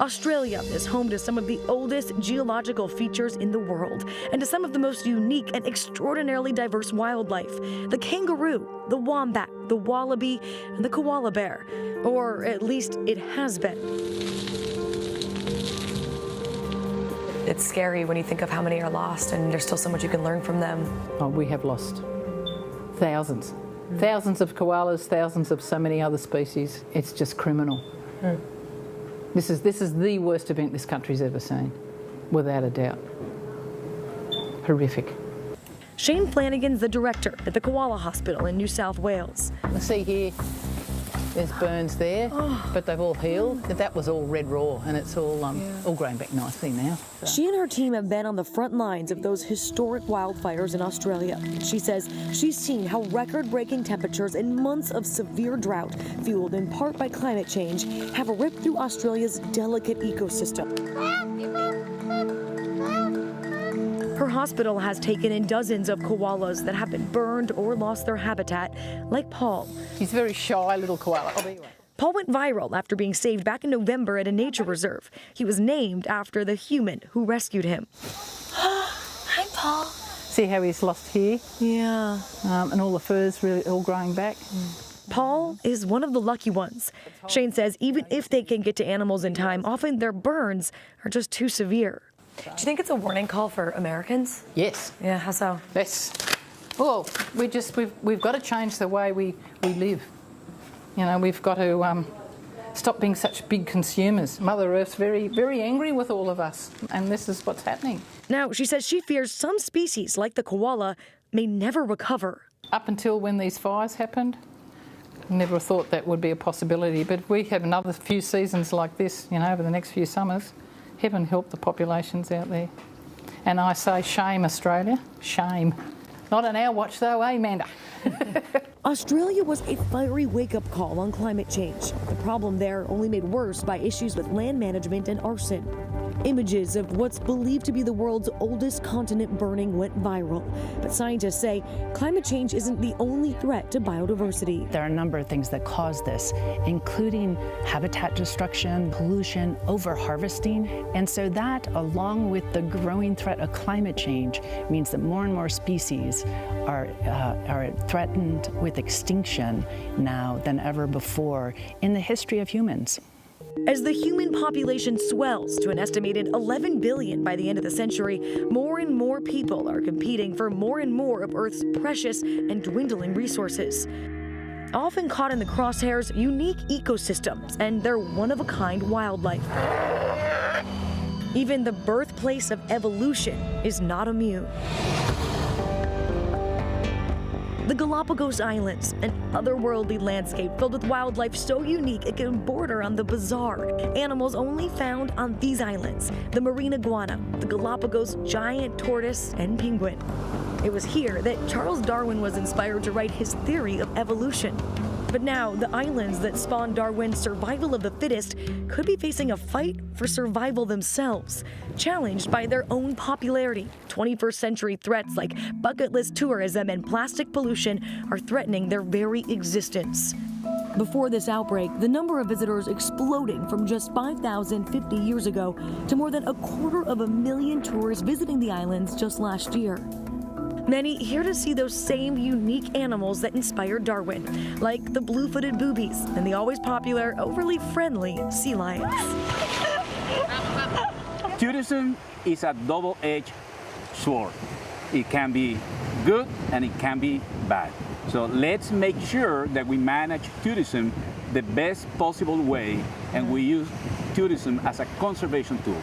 Australia is home to some of the oldest geological features in the world and to some of the most unique and extraordinarily diverse wildlife. The kangaroo, the wombat, the wallaby, and the koala bear. Or at least it has been. It's scary when you think of how many are lost, and there's still so much you can learn from them. Oh, we have lost thousands. Thousands of koalas, thousands of so many other species. It's just criminal. This is the worst event this country's ever seen, without a doubt. Horrific. Shane Flanagan's the director at the Koala Hospital in New South Wales. See here, there's burns there, but they've all healed. That was all red raw, and it's all growing back nicely now. So. She and her team have been on the front lines of those historic wildfires in Australia. She says she's seen how record-breaking temperatures and months of severe drought, fueled in part by climate change, have ripped through Australia's delicate ecosystem. Her hospital has taken in dozens of koalas that have been burned or lost their habitat, like Paul. He's a very shy little koala. Paul went viral after being saved back in November at a nature reserve. He was named after the human who rescued him. Hi, Paul. See how he's lost hair? Yeah. And all the fur's really all growing back. Paul is one of the lucky ones. Shane says even if they can get to animals in time, often their burns are just too severe. Do you think it's a warning call for Americans? Yes. Yeah, how so? Yes. Well, we've got to change the way we live. You know, we've got to stop being such big consumers. Mother Earth's very, very angry with all of us, and this is what's happening. Now, she says she fears some species, like the koala, may never recover. Up until when these fires happened, never thought that would be a possibility. But if we have another few seasons like this, you know, over the next few summers, heaven help the populations out there. And I say shame, Australia, shame. Not on our watch though, eh, Amanda? Australia was a fiery wake-up call on climate change. The problem there only made worse by issues with land management and arson. Images of what's believed to be the world's oldest continent burning went viral. But scientists say climate change isn't the only threat to biodiversity. There are a number of things that cause this, including habitat destruction, pollution, over-harvesting. And so that, along with the growing threat of climate change, means that more and more species are threatened with extinction now than ever before in the history of humans. As the human population swells to an estimated 11 billion by the end of the century, more and more people are competing for more and more of Earth's precious and dwindling resources. Often caught in the crosshairs, unique ecosystems and their one-of-a-kind wildlife. Even the birthplace of evolution is not immune. The Galapagos Islands, an otherworldly landscape filled with wildlife so unique it can border on the bizarre. Animals only found on these islands: the marine iguana, the Galapagos giant tortoise, and penguin. It was here that Charles Darwin was inspired to write his theory of evolution. But now, the islands that spawned Darwin's survival of the fittest could be facing a fight for survival themselves, challenged by their own popularity. 21st century threats like bucket list tourism and plastic pollution are threatening their very existence. Before this outbreak, the number of visitors exploding from just 5,050 years ago to more than 250,000 tourists visiting the islands just last year. Many here to see those same unique animals that inspired Darwin, like the blue-footed boobies and the always popular, overly friendly sea lions. Tourism is a double-edged sword. It can be good and it can be bad. So let's make sure that we manage tourism the best possible way, and we use tourism as a conservation tool.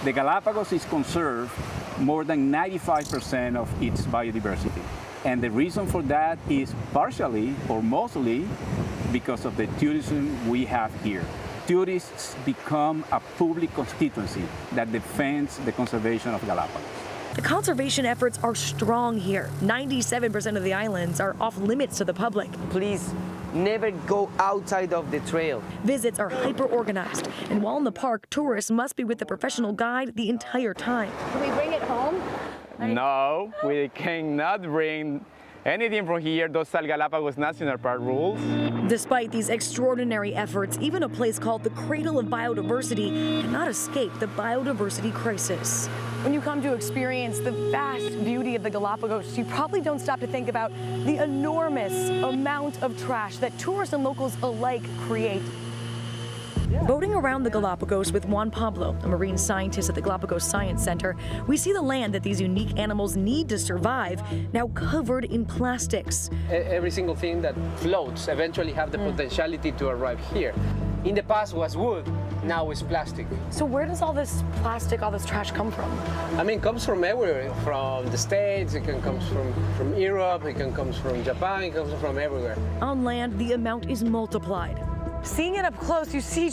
The Galapagos is conserved more than 95% of its biodiversity. And the reason for that is partially or mostly because of the tourism we have here. Tourists become a public constituency that defends the conservation of Galapagos. The conservation efforts are strong here. 97% of the islands are off limits to the public. Please never go outside of the trail. Visits are hyper-organized, and while in the park, tourists must be with the professional guide the entire time. Can we bring it home? No, we cannot bring anything from here. Those are Galapagos National Park rules. Despite these extraordinary efforts, even a place called the Cradle of Biodiversity cannot escape the biodiversity crisis. When you come to experience the vast beauty of the Galapagos, you probably don't stop to think about the enormous amount of trash that tourists and locals alike create. Boating around the Galapagos with Juan Pablo, a marine scientist at the Galapagos Science Center, we see the land that these unique animals need to survive now covered in plastics. Every single thing that floats eventually have the potentiality to arrive here. In the past was wood, now it's plastic. So where does all this plastic, all this trash come from? I mean, it comes from everywhere, from the States, it can come from Europe, it can come from Japan, it comes from everywhere. On land, the amount is multiplied. Seeing it up close, you see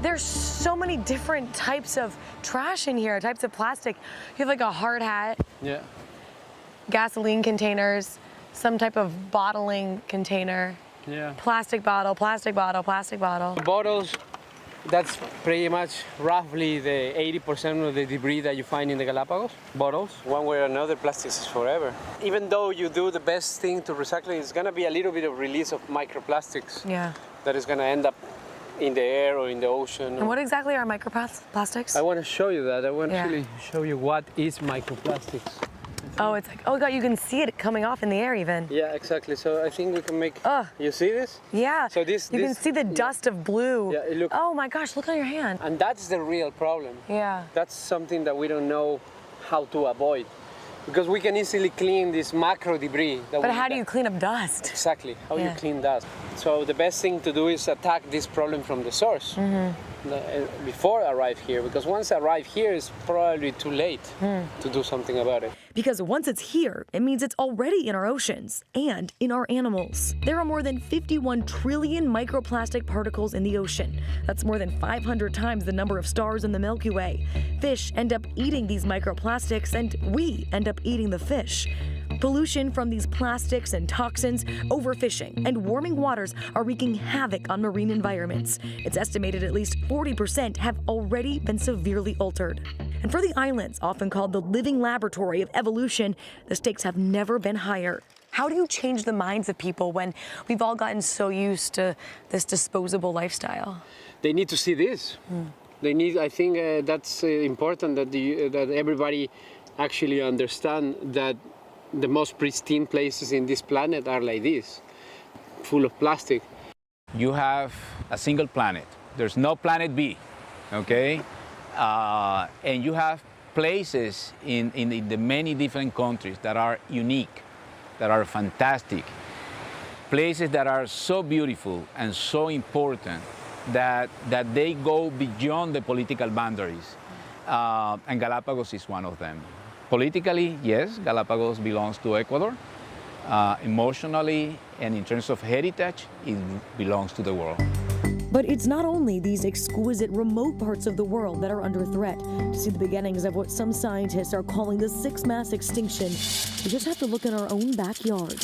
there's so many different types of trash in here, types of plastic. You have like a hard hat, gasoline containers, some type of bottling container, plastic bottle, plastic bottle, plastic bottle. Bottles, that's pretty much roughly the 80% of the debris that you find in the Galapagos. Bottles, one way or another, plastics is forever. Even though you do the best thing to recycling, it's gonna be a little bit of release of microplastics. That is going to end up in the air or in the ocean. And what exactly are microplastics? I want to show you that. I want to actually show you what is microplastics. Oh, it's like, oh God, you can see it coming off in the air even. Yeah, exactly. So I think we can make, you see this? Yeah. So you can see the dust of blue. Yeah, oh my gosh, look on your hand. And that's the real problem. Yeah. That's something that we don't know how to avoid. Because we can easily clean this macro debris. But how do you clean up dust? Exactly, how you clean dust. So the best thing to do is attack this problem from the source before I arrive here, because once I arrive here, it's probably too late to do something about it. Because once it's here, it means it's already in our oceans and in our animals. There are more than 51 trillion microplastic particles in the ocean. That's more than 500 times the number of stars in the Milky Way. Fish end up eating these microplastics, and we end up eating the fish. Pollution from these plastics and toxins, overfishing, and warming waters are wreaking havoc on marine environments. It's estimated at least 40% have already been severely altered. And for the islands, often called the living laboratory of evolution, the stakes have never been higher. How do you change the minds of people when we've all gotten so used to this disposable lifestyle? They need to see this. They need. I think that's important that that everybody actually understand that the most pristine places in this planet are like this, full of plastic. You have a single planet. There's no planet B, okay? And you have places in the many different countries that are unique, that are fantastic, places that are so beautiful and so important that they go beyond the political boundaries. And Galapagos is one of them. Politically, yes, Galapagos belongs to Ecuador. Emotionally and in terms of heritage, it belongs to the world. But it's not only these exquisite remote parts of the world that are under threat. To see the beginnings of what some scientists are calling the sixth mass extinction, we just have to look in our own backyard.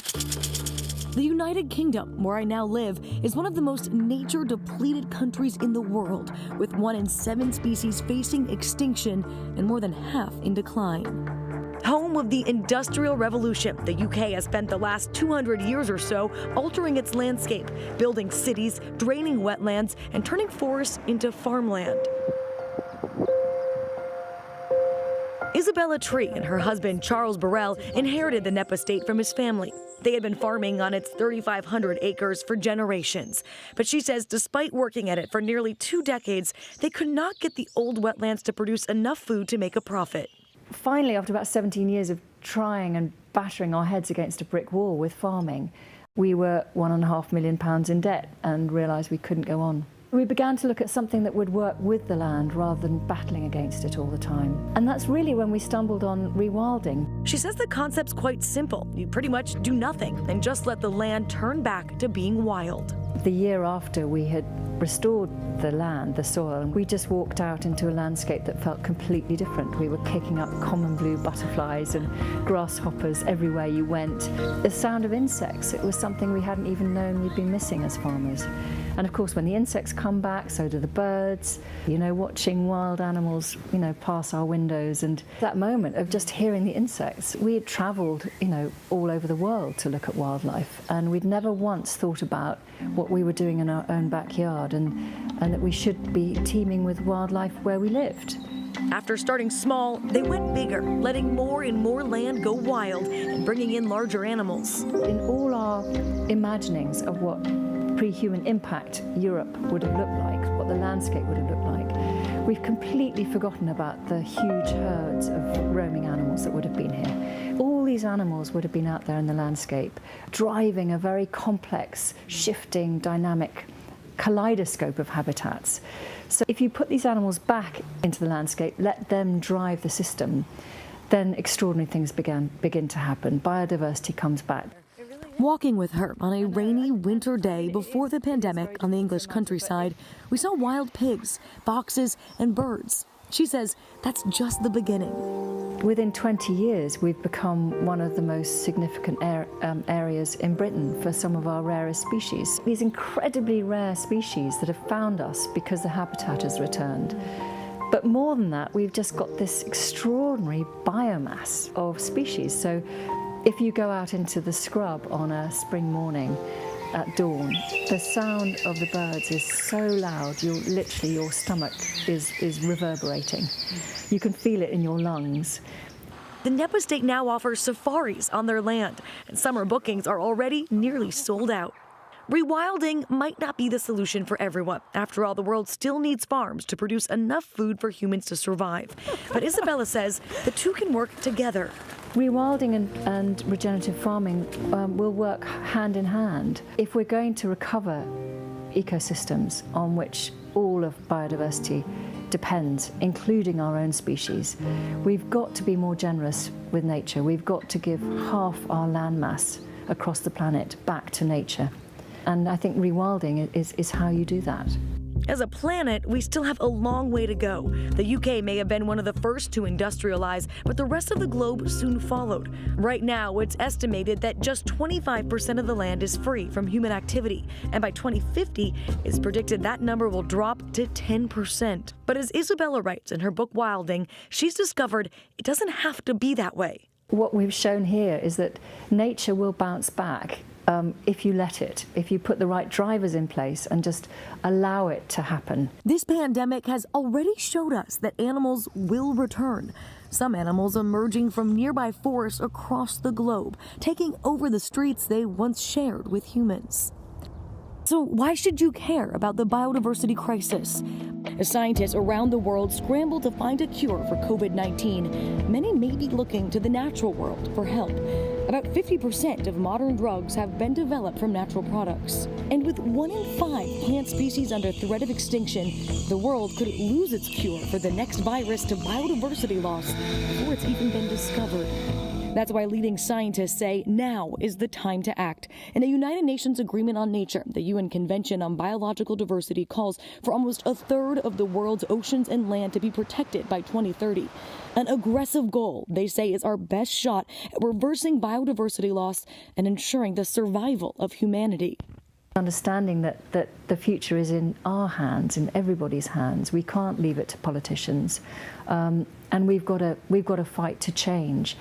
The United Kingdom, where I now live, is one of the most nature-depleted countries in the world, with 1 in 7 species facing extinction and more than half in decline. Home of the Industrial Revolution, the UK has spent the last 200 years or so altering its landscape, building cities, draining wetlands, and turning forests into farmland. Isabella Tree and her husband Charles Burrell inherited the Napa estate from his family. They had been farming on its 3,500 acres for generations. But she says despite working at it for nearly 2 decades, they could not get the old wetlands to produce enough food to make a profit. Finally, after about 17 years of trying and battering our heads against a brick wall with farming, we were £1.5 million in debt and realised we couldn't go on. We began to look at something that would work with the land rather than battling against it all the time. And that's really when we stumbled on rewilding. She says the concept's quite simple. You pretty much do nothing and just let the land turn back to being wild. The year after we had restored the land, the soil, we just walked out into a landscape that felt completely different. We were kicking up common blue butterflies and grasshoppers everywhere you went. The sound of insects, it was something we hadn't even known we'd been missing as farmers. And of course, when the insects come back, so do the birds. You know, watching wild animals, you know, pass our windows, and that moment of just hearing the insects. We had travelled, you know, all over the world to look at wildlife, and we'd never once thought about what we were doing in our own backyard, and that we should be teeming with wildlife where we lived. After starting small, they went bigger, letting more and more land go wild and bringing in larger animals. In all our imaginings of what pre-human impact Europe would have looked like, what the landscape would have looked like, we've completely forgotten about the huge herds of roaming animals that would have been here. All these animals would have been out there in the landscape, driving a very complex, shifting, dynamic kaleidoscope of habitats. So if you put these animals back into the landscape, let them drive the system, then extraordinary things begin to happen. Biodiversity comes back. Walking with her on a rainy winter day before the pandemic on the English countryside, we saw wild pigs, foxes, and birds. She says that's just the beginning. Within 20 years, we've become one of the most significant areas in Britain for some of our rarest species. These incredibly rare species that have found us because the habitat has returned. But more than that, we've just got this extraordinary biomass of species. So if you go out into the scrub on a spring morning at dawn, the sound of the birds is so loud, literally your stomach is reverberating. You can feel it in your lungs. The Napa State now offers safaris on their land, and summer bookings are already nearly sold out. Rewilding might not be the solution for everyone. After all, the world still needs farms to produce enough food for humans to survive. But Isabella says the two can work together. Rewilding and regenerative farming will work hand in hand. If we're going to recover ecosystems on which all of biodiversity depends, including our own species, we've got to be more generous with nature. We've got to give half our landmass across the planet back to nature. And I think rewilding is how you do that. As a planet, we still have a long way to go. The UK may have been one of the first to industrialize, but the rest of the globe soon followed. Right now, it's estimated that just 25% of the land is free from human activity, and by 2050, it's predicted that number will drop to 10%. But as Isabella writes in her book Wilding, she's discovered it doesn't have to be that way. What we've shown here is that nature will bounce back if you let it, if you put the right drivers in place and just allow it to happen. This pandemic has already showed us that animals will return. Some animals emerging from nearby forests across the globe, taking over the streets they once shared with humans. So why should you care about the biodiversity crisis? As scientists around the world scramble to find a cure for COVID-19, many may be looking to the natural world for help. About 50% of modern drugs have been developed from natural products. And with 1 in 5 plant species under threat of extinction, the world could lose its cure for the next virus to biodiversity loss before it's even been discovered. That's why leading scientists say now is the time to act. In a United Nations Agreement on Nature, the UN Convention on Biological Diversity calls for almost a third of the world's oceans and land to be protected by 2030. An aggressive goal, they say, is our best shot at reversing biodiversity loss and ensuring the survival of humanity. Understanding that the future is in our hands, in everybody's hands. We can't leave it to politicians, and we've got to fight to change.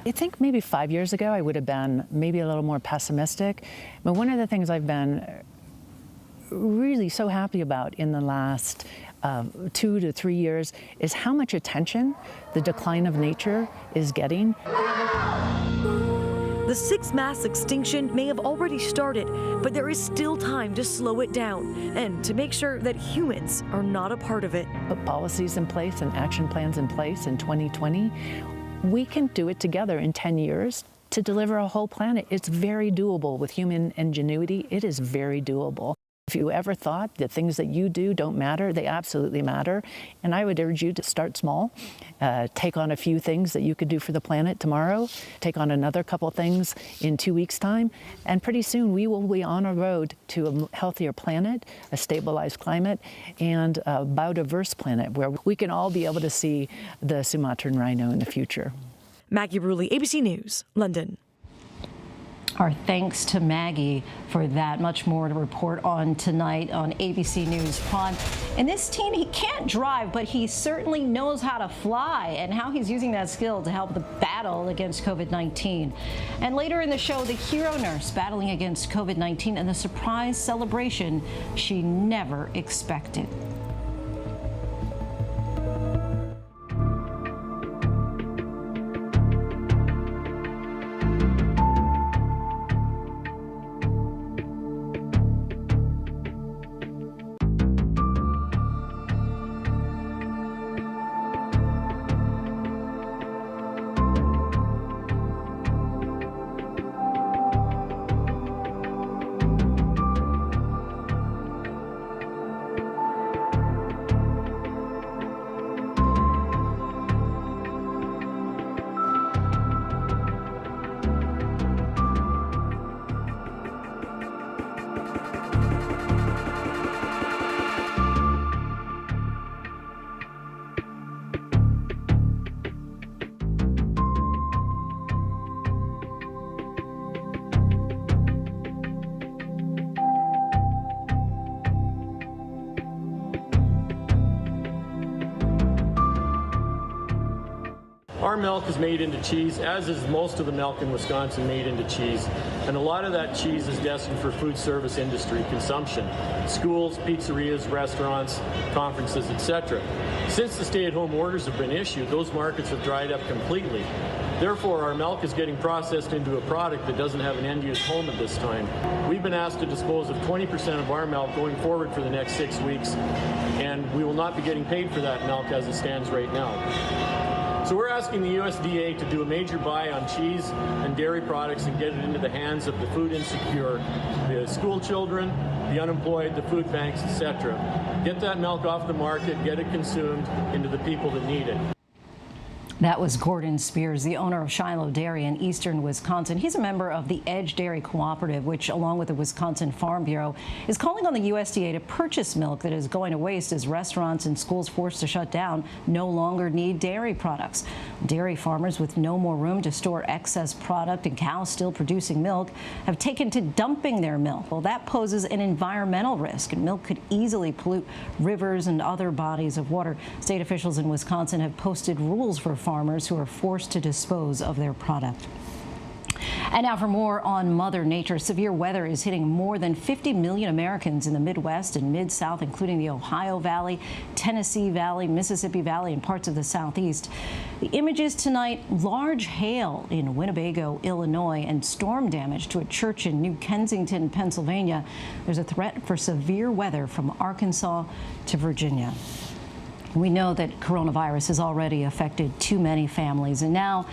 I think maybe 5 years ago I would have been maybe a little more pessimistic, but one of the things I've been really so happy about in the last 2 to 3 years is how much attention the decline of nature is getting. The sixth mass extinction may have already started, but there is still time to slow it down and to make sure that humans are not a part of it. Put policies in place and action plans in place in 2020. We can do it together in 10 years to deliver a whole planet. It's very doable with human ingenuity. It is very doable. If you ever thought that things that you do don't matter, they absolutely matter. And I would urge you to start small. Take on a few things that you could do for the planet tomorrow. Take on another couple things in 2 weeks' time. And pretty soon we will be on a road to a healthier planet, a stabilized climate, and a biodiverse planet where we can all be able to see the Sumatran rhino in the future. Maggie Bruley, ABC News, London. Our thanks to Maggie for that. Much more to report on tonight on ABC News Prime. And this teen, he can't drive, but he certainly knows how to fly and how he's using that skill to help the battle against COVID-19. And later in the show, the hero nurse battling against COVID-19 and the surprise celebration she never expected. Our milk is made into cheese, as is most of the milk in Wisconsin made into cheese. And a lot of that cheese is destined for food service industry consumption. Schools, pizzerias, restaurants, conferences, etc. Since the stay-at-home orders have been issued, those markets have dried up completely. Therefore, our milk is getting processed into a product that doesn't have an end-use home at this time. We've been asked to dispose of 20% of our milk going forward for the next 6 weeks, and we will not be getting paid for that milk as it stands right now. So we're asking the USDA to do a major buy on cheese and dairy products and get it into the hands of the food insecure, the school children, the unemployed, the food banks, etc. Get that milk off the market, get it consumed into the people that need it. That was Gordon Spears, the owner of Shiloh Dairy in eastern Wisconsin. He's a member of the Edge Dairy Cooperative, which, along with the Wisconsin Farm Bureau, is calling on the USDA to purchase milk that is going to waste as restaurants and schools forced to shut down no longer need dairy products. Dairy farmers with no more room to store excess product and cows still producing milk have taken to dumping their milk. Well, that poses an environmental risk, and milk could easily pollute rivers and other bodies of water. State officials in Wisconsin have posted rules for farmers who are forced to dispose of their product. And now for more on Mother Nature. Severe weather is hitting more than 50 million Americans in the Midwest and Mid-South, including the Ohio Valley, Tennessee Valley, Mississippi Valley, and parts of the Southeast. The images tonight: large hail in Winnebago, Illinois, and storm damage to a church in New Kensington, Pennsylvania. There's a threat for severe weather from Arkansas to Virginia. We know that coronavirus has already affected too many families, and now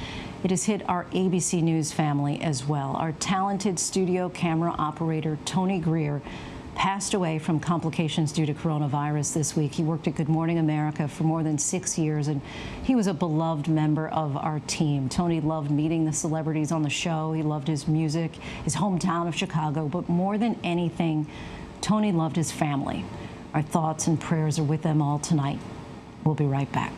it has hit our ABC News family as well. Our talented studio camera operator, Tony Greer, passed away from complications due to coronavirus this week. He worked at Good Morning America for more than 6 years, and he was a beloved member of our team. Tony loved meeting the celebrities on the show. He loved his music, his hometown of Chicago, but more than anything, Tony loved his family. Our thoughts and prayers are with them all tonight. We'll be right back.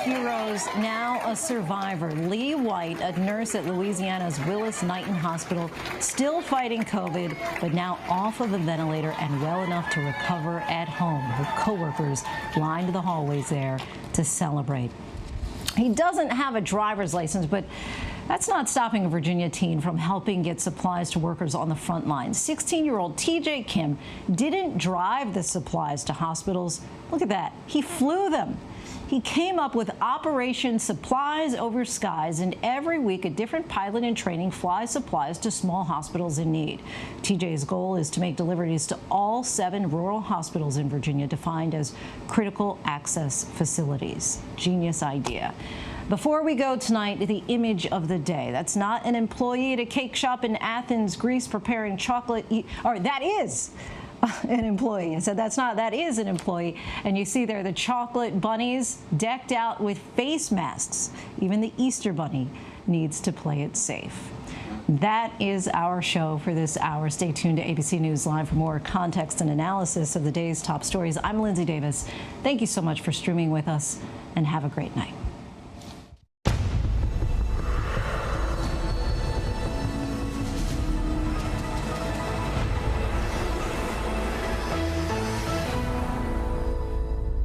heroes, now a survivor. Lee White, a nurse at Louisiana's Willis-Knighton Hospital, still fighting COVID, but now off of a ventilator and well enough to recover at home. Her coworkers lined the hallways there to celebrate. He doesn't have a driver's license, but that's not stopping a Virginia teen from helping get supplies to workers on the front lines. 16-year-old TJ Kim didn't drive the supplies to hospitals. Look at that. He flew them. He came up with Operation Supplies Over Skies, and every week a different pilot in training flies supplies to small hospitals in need. TJ's goal is to make deliveries to all 7 rural hospitals in Virginia defined as critical access facilities. Genius idea. Before we go tonight, the image of the day. That's not an employee at a cake shop in Athens, Greece, preparing chocolate. Or that is an employee. I said that's not, that is an employee. And you see there the chocolate bunnies decked out with face masks. Even the Easter bunny needs to play it safe. That is our show for this hour. Stay tuned to ABC News Live for more context and analysis of the day's top stories. I'm Lindsay Davis. Thank you so much for streaming with us, and have a great night.